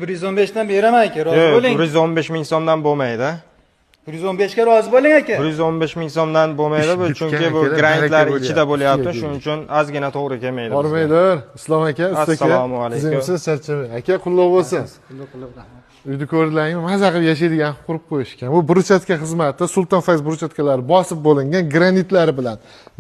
115 dan beraman aka, rozi Yo'q, bo'ling. 115 ming so'mdan bo'lmaydi. 115 ga rozi bo'ling aka. 115 ming so'mdan bo'lmaydi bu, chunki bu grantlar ichida bo'lyapti, shuning uchun ozgina to'g'ri kelmaydi. Hormaylar, Islom aka, usta aka. Assalomu alaykum. Sizimsiz charchamang. Aka, qullab bo'lsin. Uyda ko'rdilaringmi, maza qilib yashaydigan qurib qo'yishgan. Bu bruchatka xizmati Sulton Fayz bruchatkalari bosib bo'lingan granitlari bilan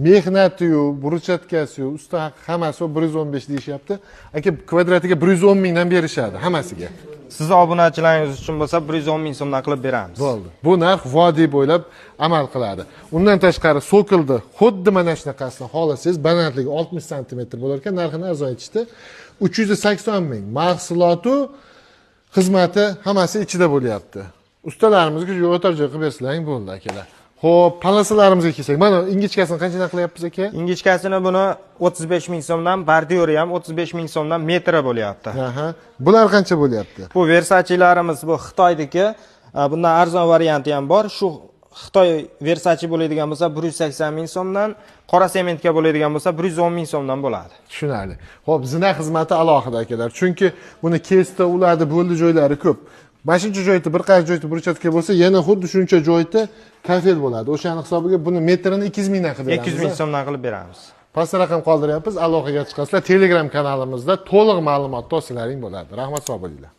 mehnati-yu, bruchatkasi-yu, usta haqi hammasi 115 deyishyapti. Aka, kvadratiga 110 mingdan berishadi hammasiga. Siz obunachilaringiz uchun bo'lsa 110 ming so'mdan qilib beramiz. Bo'ldi. Bu narx vodiy bo'ylab amal qiladi. Undan tashqari so'kildi. Xuddi mana shunaqasini xohlasangiz, balandligi 60 sm bo'lar ekan, narxini arzon etishdi. 380 ming. Mahsuloti, xizmati hammasi ichida bo'lyapti. Ustalarimizga shu o'tar joy qilib bersalaring bo'ldi akalar. Xo'p, palasalarimizga kelsak, mana ingichkasini qanchadan qilyapmiz aka? Ingichkasini buni 35 ming so'mdan, bordyuri ham 35 ming so'mdan metri bo'lyapti. Aha. Bular qancha bo'lyapti? Bu Versace'larimiz bu Xitoydagi, bundan arzon varianti ham bor. Shu Xitoy Versace bo'ladigan bo'lsa 180 ming so'mdan, qora sementga bo'ladigan bo'lsa 110 ming so'mdan bo'ladi. Tushunarli. Xo'p, zina xizmati alohida akalar. Chunki buni kesda uladi, bo'ldi joylari ko'p. Mashincha joyda bir qaysi joyda bruchatka bo'lsa, yana xuddi shuncha joyda kafel bo'ladi. O'shaning hisobiga buni metrini 200 mingdan qilib beramiz. 200 ming so'mdan qilib beramiz. Past raqam qoldiryapmiz. Aloqaga chiqasizlar. Telegram kanalimizda to'liq ma'lumot topsalaring bo'ladi. Rahmat, sog' bo'linglar.